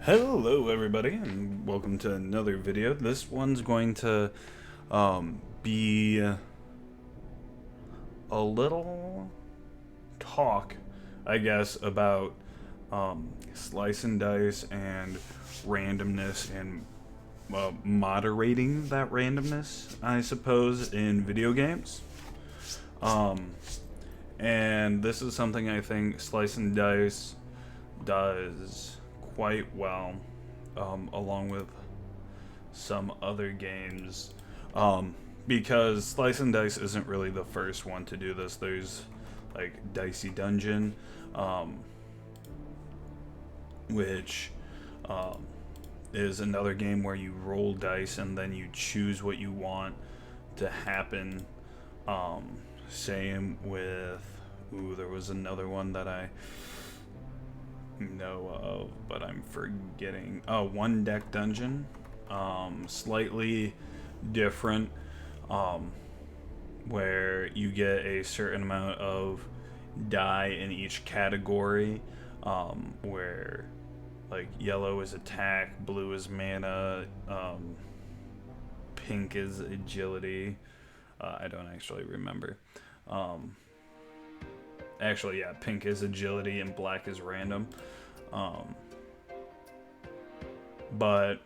Hello everybody and welcome to another video. This one's going to be a little talk, I guess, about slice and dice and randomness and moderating that randomness, I suppose, in video games. And this is something I think Slice and Dice does quite well, along with some other games, because Slice and Dice isn't really the first one to do this. There's like Dicey Dungeon, which is another game where you roll dice and then you choose what you want to happen. Same with, there was another one that I know of, but I'm forgetting. Oh, One Deck Dungeon. Slightly different, where you get a certain amount of die in each category, where like yellow is attack, blue is mana, pink is agility. I don't actually remember. Actually, yeah, pink is agility and black is random. But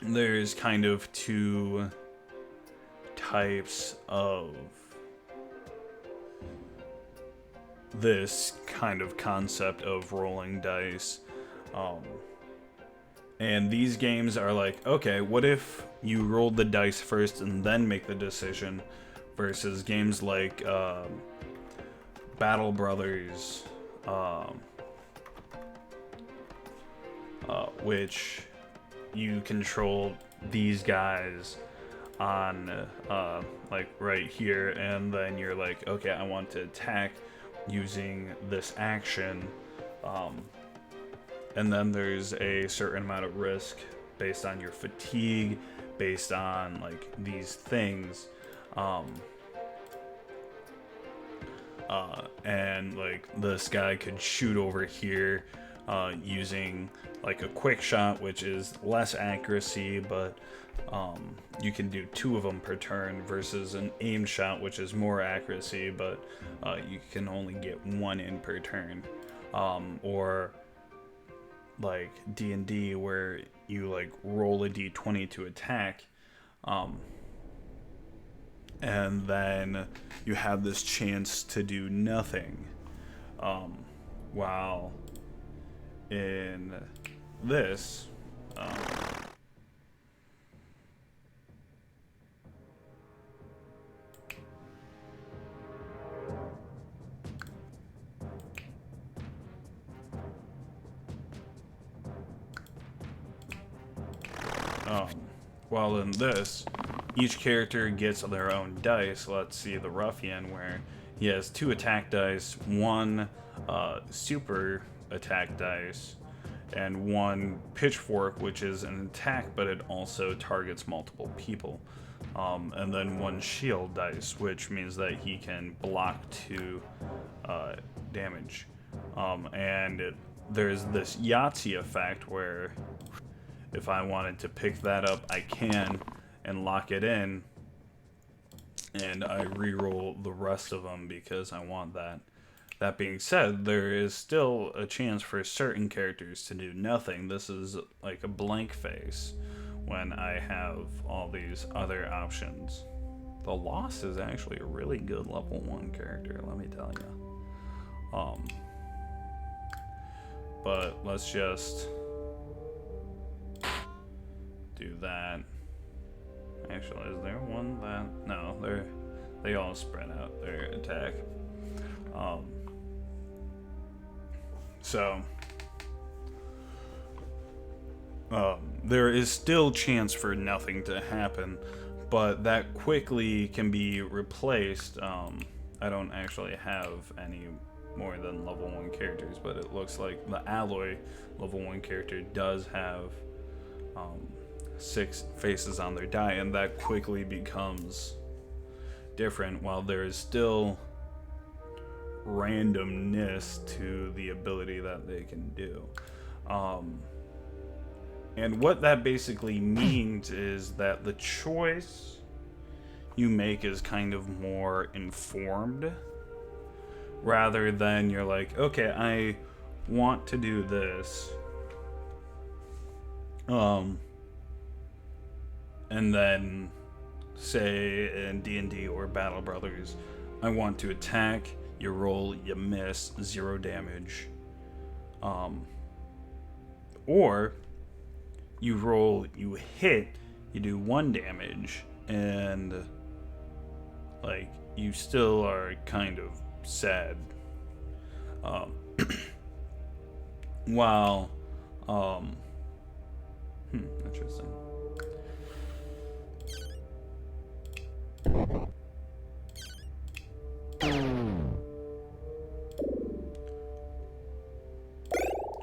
there's kind of two types of this kind of concept of rolling dice. And these games are like, okay, what if you rolled the dice first and then make the decision, versus games like Battle Brothers, which you control these guys on like right here, and then you're like, okay, I want to attack using this action, and then there's a certain amount of risk based on your fatigue, based on like these things, and like this guy could shoot over here using like a quick shot, which is less accuracy, but you can do 2 of them per turn, versus an aim shot, which is more accuracy, but you can only get 1 in per turn. Or like D&D, where you like roll a d20 to attack, and then you have this chance to do nothing, while in this, while in this, each character gets their own dice. Let's see the ruffian, where he has 2 attack dice, 1 super attack dice, and 1 pitchfork, which is an attack, but it also targets multiple people. And then 1 shield dice, which means that he can block 2 damage. And there's this Yahtzee effect, where if I wanted to pick that up, I can, and lock it in, and I re-roll the rest of them because I want that. That being said, there is still a chance for certain characters to do nothing. This is like a blank face when I have all these other options. The Lost is actually a really good level 1 character, let me tell you. But let's just do that. Actually, is there one that... No, they all spread out their attack. So there is still chance for nothing to happen, but that quickly can be replaced. I don't actually have any more than level 1 characters, but it looks like the Alloy level 1 character does have 6 faces on their die, and that quickly becomes different, while there is still randomness to the ability that they can do. And what that basically means is that the choice you make is kind of more informed, rather than you're like, okay, I want to do this, and then say in D&D or Battle Brothers, I want to attack, you roll, you miss, 0 damage. Or you roll, you hit, you do 1 damage, and like you still are kind of sad. While interesting.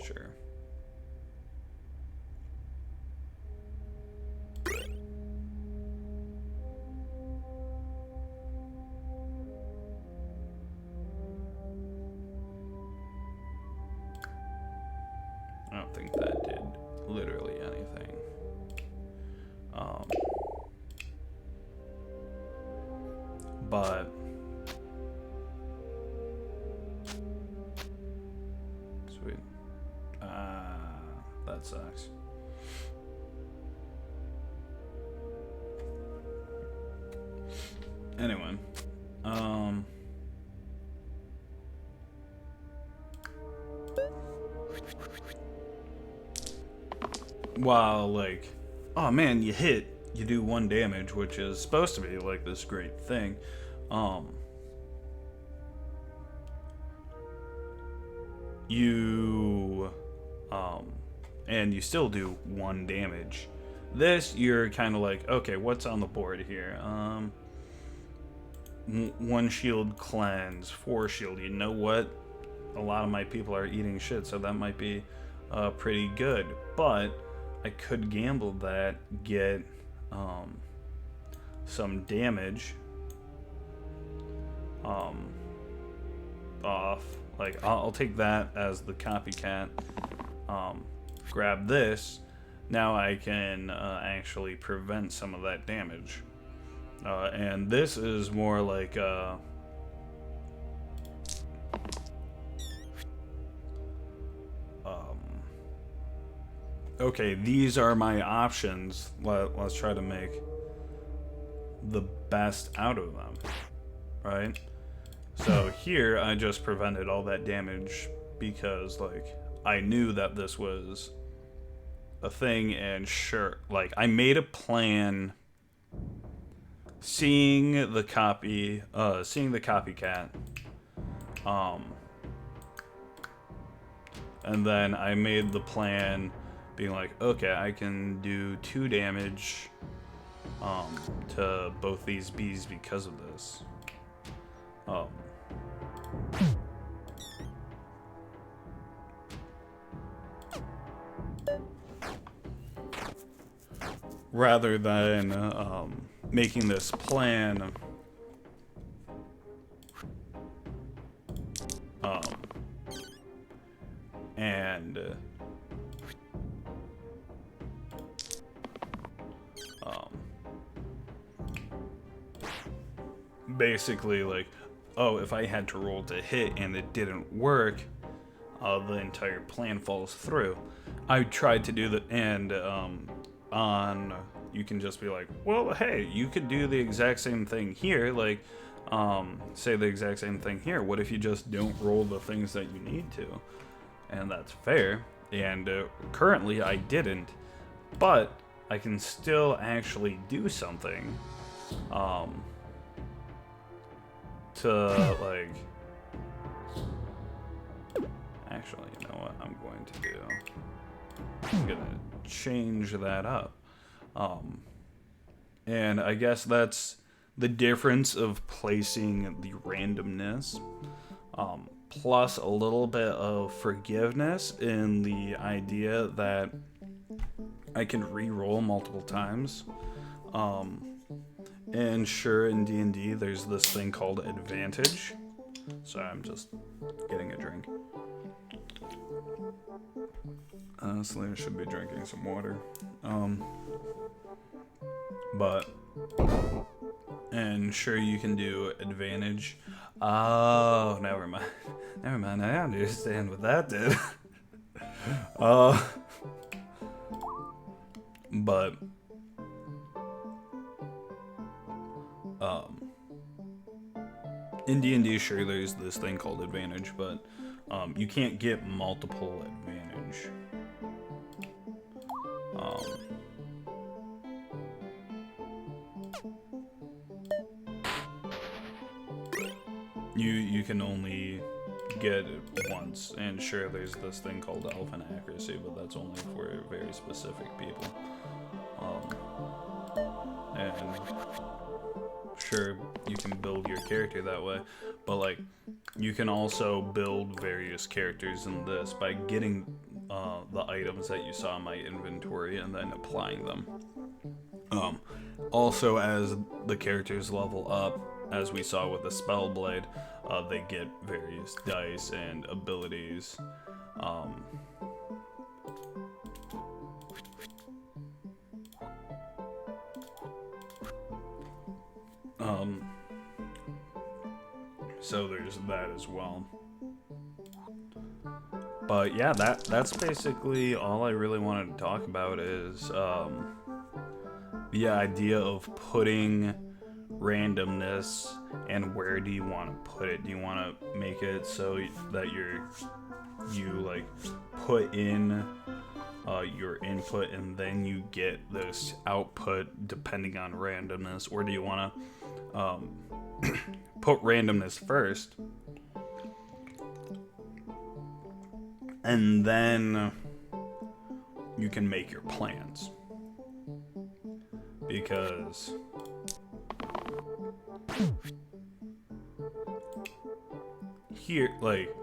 Sure. I don't think that did literally anything. But sweet. That sucks. Anyway, while like, oh man, you hit, you do 1 damage, which is supposed to be like this great thing. And you still do 1 damage. This, you're kind of like, okay, what's on the board here? 1 shield cleanse, 4 shield. You know what? A lot of my people are eating shit, so that might be pretty good. But I could gamble that, get some damage off. Like, I'll take that as the copycat. Grab this. Now I can actually prevent some of that damage. And this is more like okay, these are my options. Let's try to make the best out of them, right? So here I just prevented all that damage because like I knew that this was a thing, and sure, like I made a plan, seeing the copycat, and then I made the plan being like, okay, I can do 2 damage to both these bees because of this. Rather than making this plan and basically like, oh, if I had to roll to hit and it didn't work, the entire plan falls through. I tried to do that, and you can just be like, well, hey, you could do the exact same thing here, like say the exact same thing here. What if you just don't roll the things that you need to? And that's fair. And currently I didn't, but I can still actually do something to like, actually, you know what I'm going to do? I'm gonna change that up. And I guess that's the difference of placing the randomness, plus a little bit of forgiveness in the idea that I can re-roll multiple times. And sure, in D&D, there's this thing called advantage. So I'm just getting a drink. Honestly, I should be drinking some water. But, and sure, you can do advantage. Oh, never mind. Never mind, I understand what that did. uh, but, in D&D, sure, there's this thing called advantage, but you can't get multiple advantage. You can only get it once, and sure, there's this thing called elfin accuracy, but that's only for very specific people. And sure, you can build your character that way, but like, you can also build various characters in this by getting the items that you saw in my inventory and then applying them. Also, as the characters level up, as we saw with the Spellblade, they get various dice and abilities. So there's that as well. But yeah, that's basically all I really wanted to talk about is the idea of putting randomness and where do you want to put it. Do you want to make it so that you like put in your input and then you get this output depending on randomness, or do you want to put randomness first and then you can make your plans? Because here, like,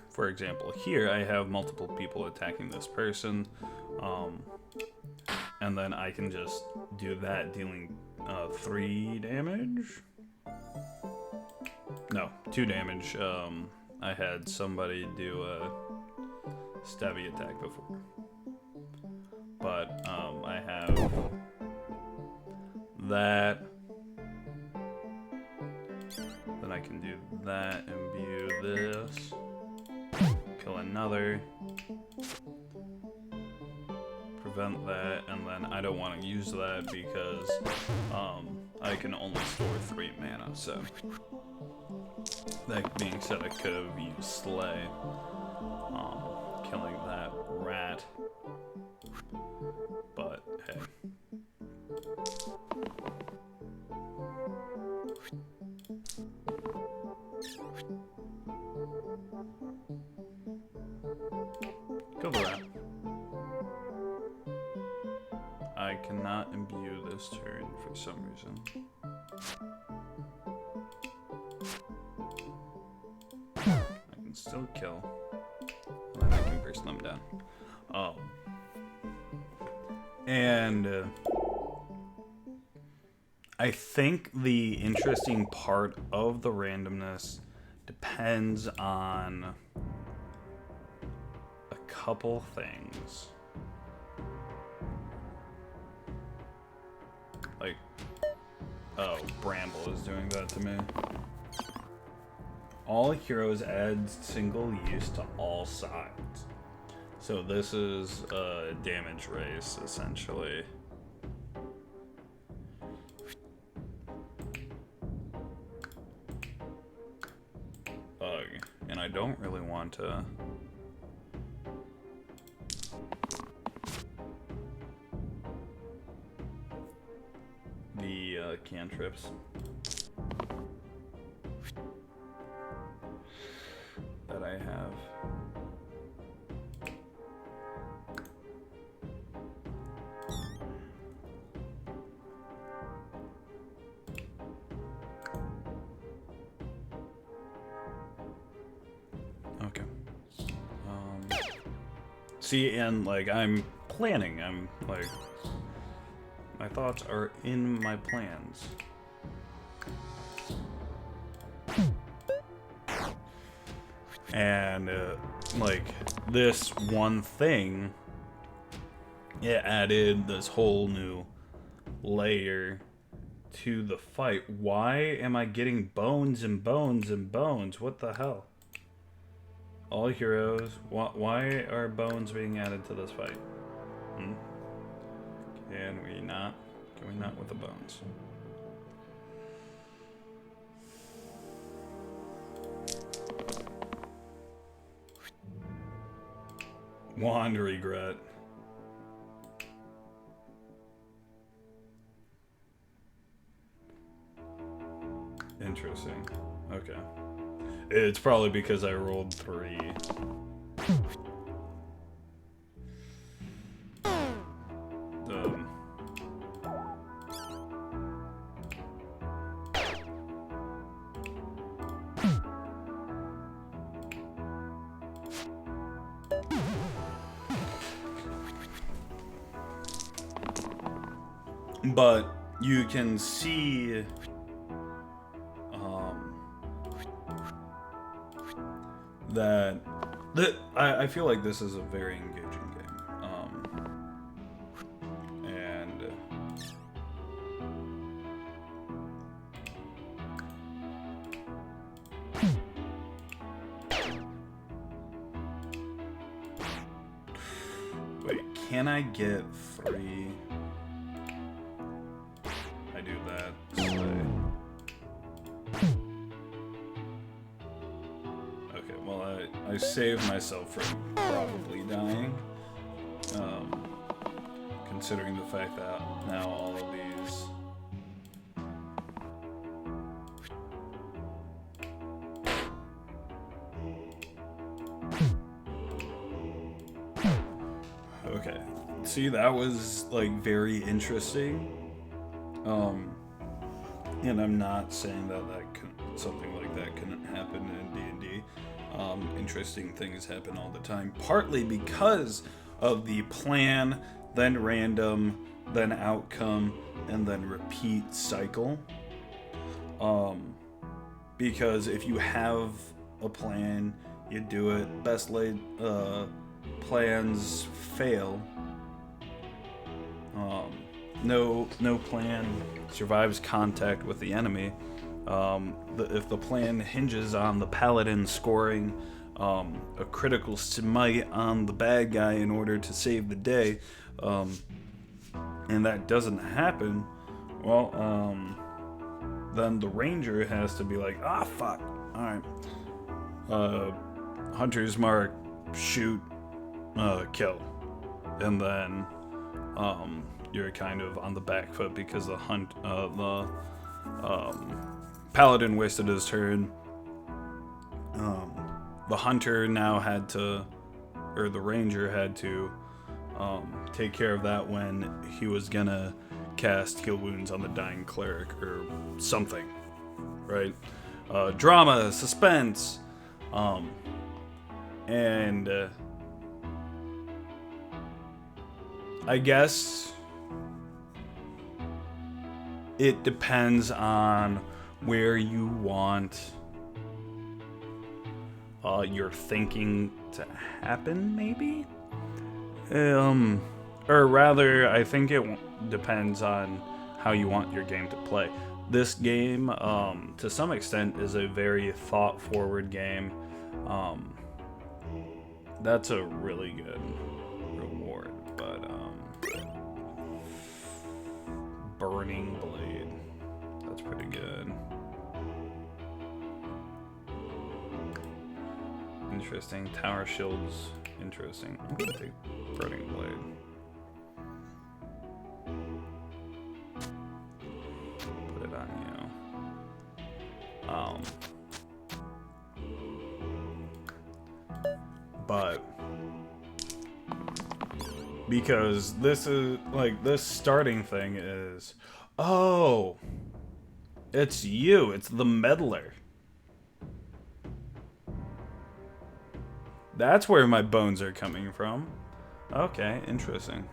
for example, here I have multiple people attacking this person, and then I can just do that, dealing 3 damage? No, 2 damage. I had somebody do a stabby attack before. But I have that. Then I can do that, imbue this, kill another, prevent that, and then I don't want to use that because I can only store 3 mana, so that being said, I could have used Slay, killing that rat, but hey. Kill the rat. I cannot imbue this turn for some reason. I can still kill. And then I can burst them down. And I think the interesting part of the randomness depends on a couple things. Like, oh, Bramble is doing that to me. All heroes add single use to all sides. So this is a damage race, essentially. And I don't really want to... the cantrips. That I have. Okay. See, and like I'm planning. I'm like, my thoughts are in my plans. And like, this one thing, it added this whole new layer to the fight. Why am I getting bones and bones and bones? What the hell? All heroes. Why are bones being added to this fight? Can we not? Can we not with the bones? Wand regret. Interesting. Okay. It's probably because I rolled 3. But you can see that I feel like this is a very engaging game. And wait, can I get 3? I do that. Okay, well, I saved myself from probably dying. Considering the fact that now all of these... Okay. See, that was, like, very interesting. And I'm not saying that something like that couldn't happen in D&D. Interesting things happen all the time, partly because of the plan, then random, then outcome, and then repeat cycle. Because if you have a plan, you do it. Best laid plans fail. No plan survives contact with the enemy. If the plan hinges on the paladin scoring a critical smite on the bad guy in order to save the day, and that doesn't happen, well, then the ranger has to be like, ah, fuck, alright, hunter's mark, shoot, kill, and then, you're kind of on the back foot because the paladin wasted his turn. The hunter now had to, or the ranger had to, take care of that when he was gonna cast heal wounds on the dying cleric or something, right? Drama, suspense, and I guess it depends on where you want your thinking to happen, maybe? Or rather, I think it depends on how you want your game to play. This game, to some extent, is a very thought-forward game. That's a really good reward, but, Burning Blade. That's pretty good. Interesting. Tower Shields. Interesting. I'm gonna take Burning Blade. Put it on you. But because this is like this starting thing is, oh, it's you. It's the meddler. That's where my bones are coming from. Okay, interesting.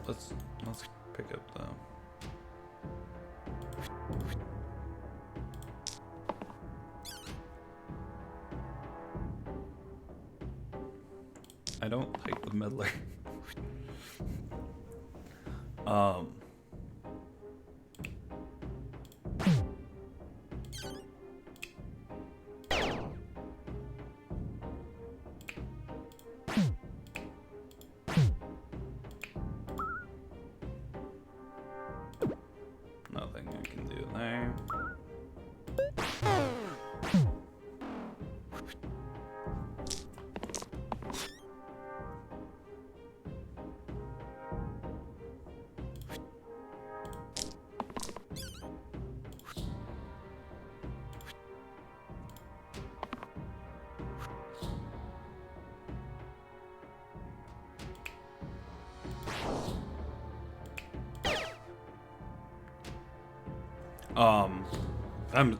Let's pick up the. I don't like the meddler. Nothing I can do there.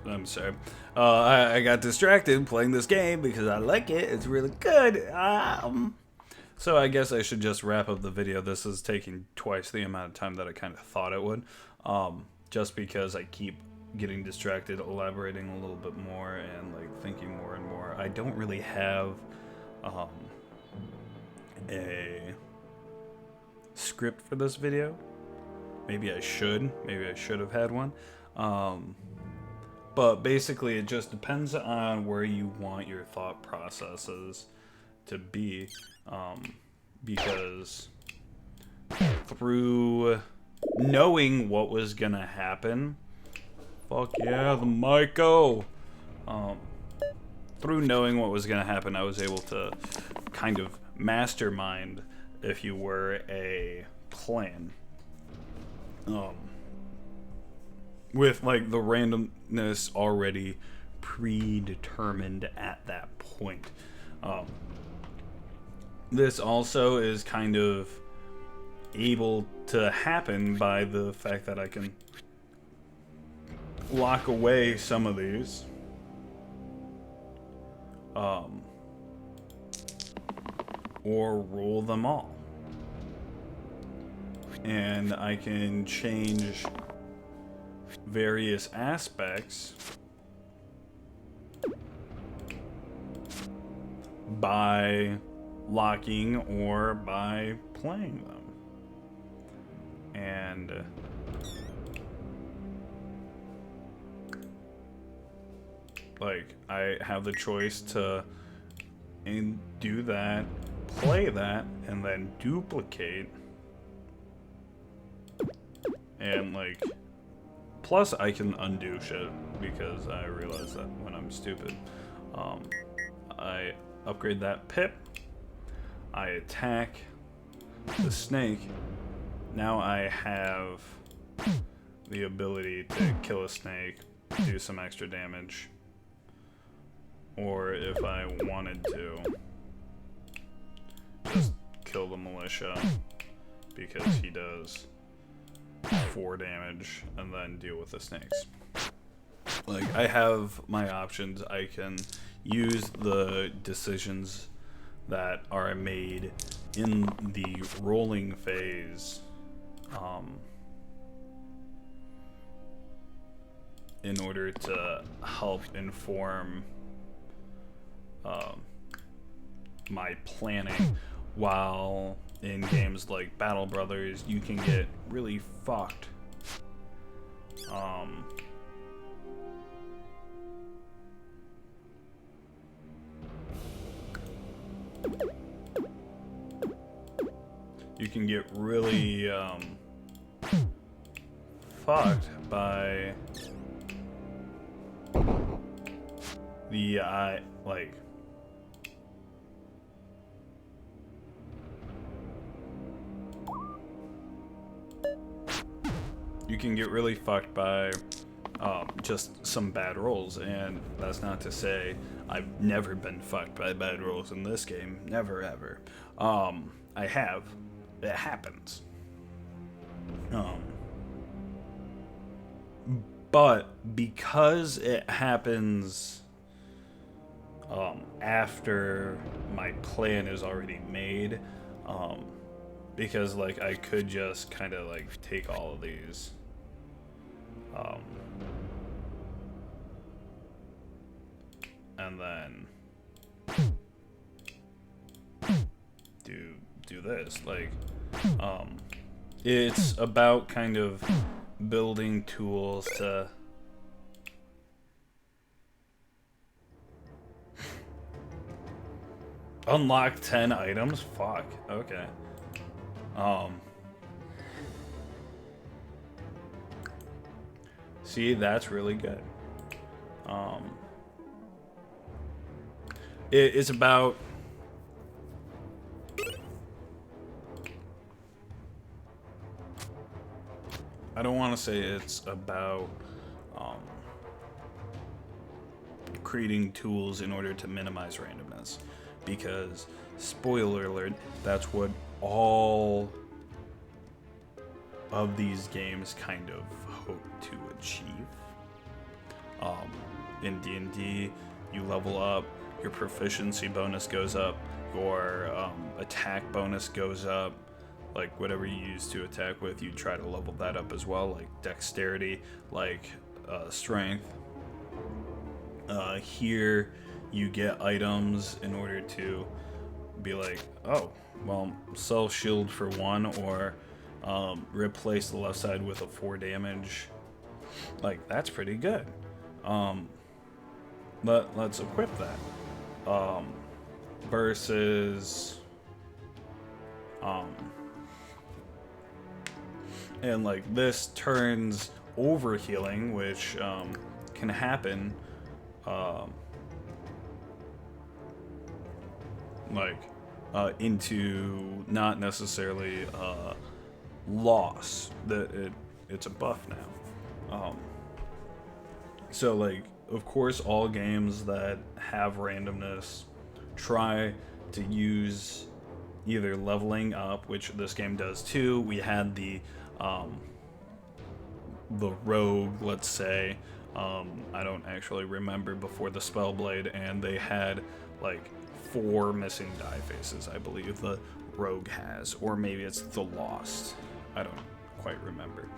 I'm sorry. I got distracted playing this game because I like it. It's really good. So I guess I should just wrap up the video. This is taking twice the amount of time that I kind of thought it would. Just because I keep getting distracted, elaborating a little bit more, and like thinking more and more. I don't really have a script for this video. Maybe I should. Maybe I should have had one. But basically, it just depends on where you want your thought processes to be. Because through knowing what was gonna happen, fuck yeah, the Myco. Through knowing what was gonna happen, I was able to kind of mastermind, if you were, a plan. With like the randomness already predetermined at that point. This also is kind of able to happen by the fact that I can lock away some of these. Or roll them all. And I can change various aspects by locking or by playing them. And like I have the choice to do that, play that, and then duplicate. And like, plus I can undo shit because I realize that when I'm stupid. I upgrade that pip. I attack the snake. Now I have the ability to kill a snake, do some extra damage. Or if I wanted to, just kill the militia because he does 4 damage and then deal with the snakes. Like, I have my options. I can use the decisions that are made in the rolling phase in order to help inform my planning, while in games like Battle Brothers you can get really fucked. You can get really fucked by the like you can get really fucked by just some bad rolls, and that's not to say I've never been fucked by bad rolls in this game. Never ever. I have. It happens. But because it happens after my plan is already made, because like I could just kind of like take all of these and then do this. Like, it's about kind of building tools to unlock 10 items. Fuck. Okay. See, that's really good. It's about I don't want to say it's about creating tools in order to minimize randomness, because spoiler alert, that's what all of these games kind of hope to achieve. In D&D, you level up, your proficiency bonus goes up, your attack bonus goes up. Like, whatever you use to attack with, you try to level that up as well, like dexterity, like strength. Here, you get items in order to be like, oh, well, self shield for 1, or replace the left side with a 4 damage. Like, that's pretty good. Let's equip that. Versus and like this turns overhealing, which can happen, into not necessarily loss. That it's a buff now. So like, of course, all games that have randomness try to use either leveling up, which this game does too. We had the rogue, let's say, I don't actually remember, before the Spellblade, and they had like 4 missing die faces, I believe the rogue has, or maybe it's the Lost, I don't quite remember.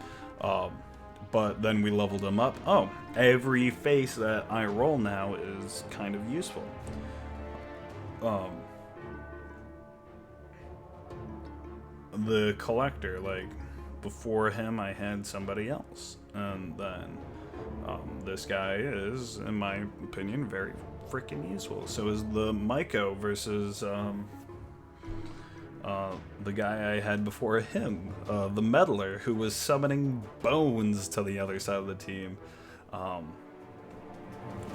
But then we leveled them up. Oh, every face that I roll now is kind of useful. The collector, like, before him I had somebody else, and then this guy is, in my opinion, very freaking useful. So is the Myco versus the guy I had before him, the Meddler, who was summoning bones to the other side of the team,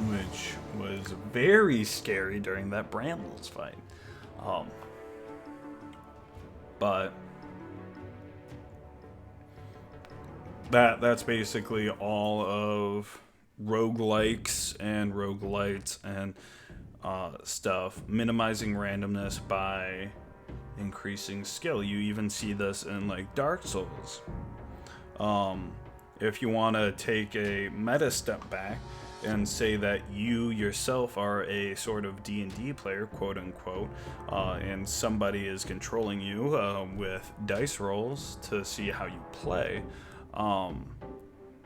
which was very scary during that Brambles fight. But that's basically all of roguelikes and roguelites and stuff, minimizing randomness by increasing skill. You even see this in like Dark Souls. If you want to take a meta step back and say that you yourself are a sort of D&D player, quote unquote, and somebody is controlling you with dice rolls to see how you play,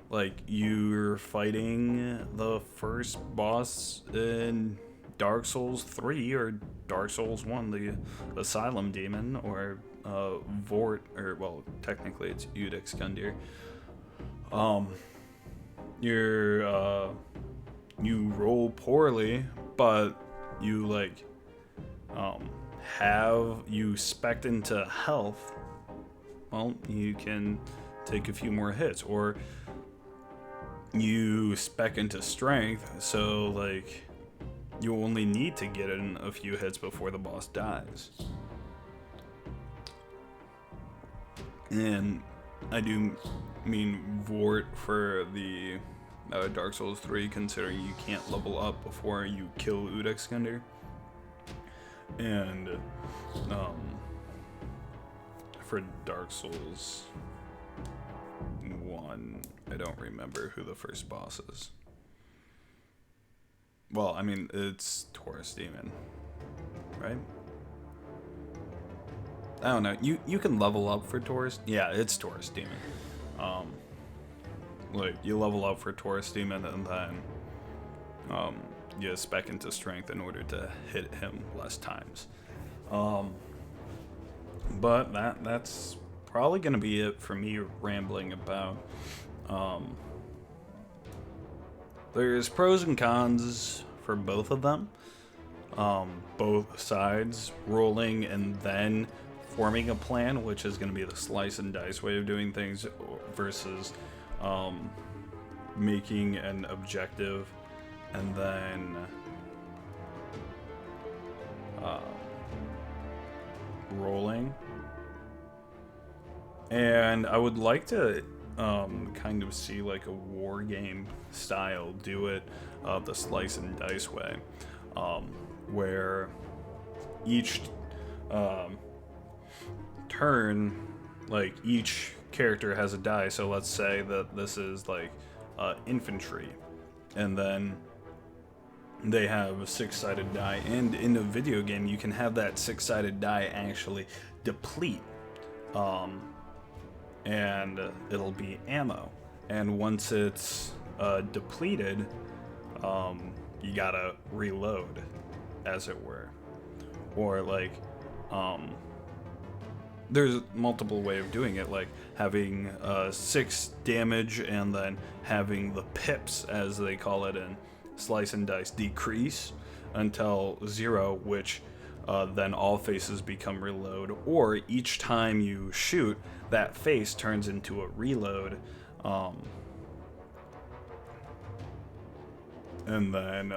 like you're fighting the first boss in Dark Souls 3 or Dark Souls 1, the Asylum Demon, or Vort, or, well, technically it's Udex Gundyr. You roll poorly, but you like you spec into health. Well, you can take a few more hits, or you spec into strength, so like you only need to get in a few hits before the boss dies. And I do mean Vort for the Dark Souls 3, considering you can't level up before you kill Udex Gundyr. And for Dark Souls 1, I don't remember who the first boss is. Well, I mean, it's Taurus Demon, right? I don't know. You can level up for Taurus. Yeah, it's Taurus Demon. Like, you level up for Taurus Demon, and then you spec into strength in order to hit him less times. But that's probably going to be it for me rambling about. There's pros and cons for both of them. Both sides rolling and then forming a plan, which is going to be the slice and dice way of doing things, versus making an objective and then rolling. And I would like to kind of see like a war game style do it the slice and dice way, where each turn, like each character has a die. So let's say that this is like infantry, and then they have a six-sided die, and in a video game you can have that six-sided die actually deplete, and it'll be ammo, and once it's depleted, you gotta reload, as it were. Or like there's multiple way of doing it, like having 6 damage and then having the pips, as they call it in slice and dice, decrease until 0, which then all faces become reload, or each time you shoot, that face turns into a reload, and then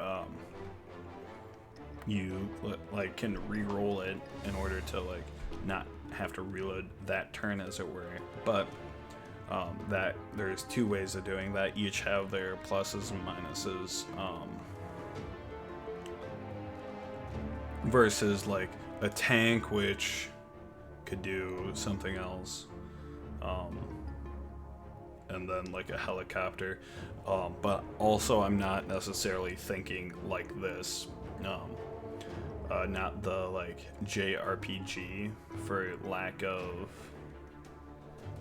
you like can re-roll it in order to like not have to reload that turn, as it were. But that there's 2 ways of doing that, each have their pluses and minuses, versus like a tank, which could do something else, and then like a helicopter, but also I'm not necessarily thinking like this, not the like JRPG, for lack of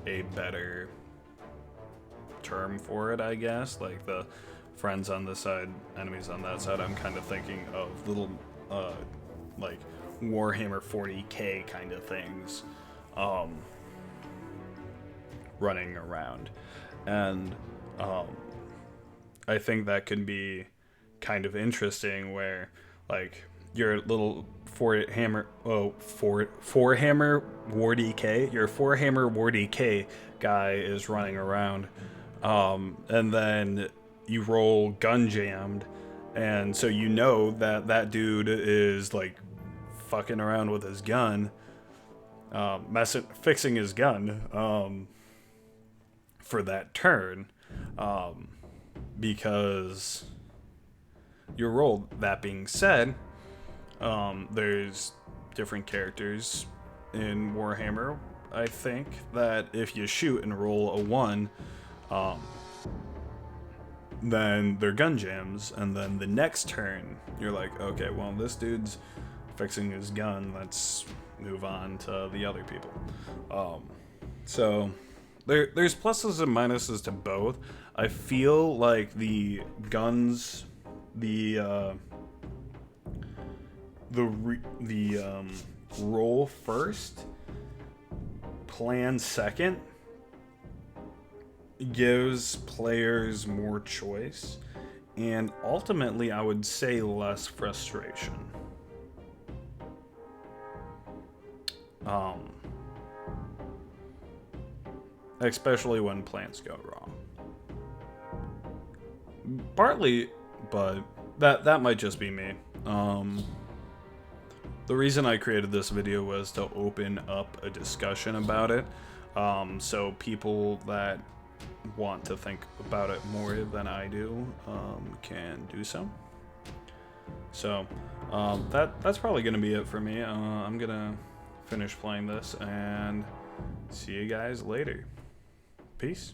a better term for it, I guess, like the friends on this side, enemies on that side. I'm kind of thinking of little like Warhammer 40k kind of things running around, and I think that can be kind of interesting, where like your little Warhammer 40k guy is running around, and then you roll gun jammed, and so you know that that dude is like fucking around with his gun, fixing his gun for that turn, because you rolled. That being said, there's different characters in Warhammer. I think that if you shoot and roll a 1, then they're gun jams, and then the next turn you're like, okay, well, this dude's fixing his gun, let's move on to the other people. So there's pluses and minuses to both. I feel like the guns, the roll first, plan second, gives players more choice, and ultimately I would say less frustration. Especially when plans go wrong. Partly, but that might just be me. The reason I created this video was to open up a discussion about it, so people that want to think about it more than I do can do so. So that's probably going to be it for me. I'm going to finish playing this and see you guys later. Peace.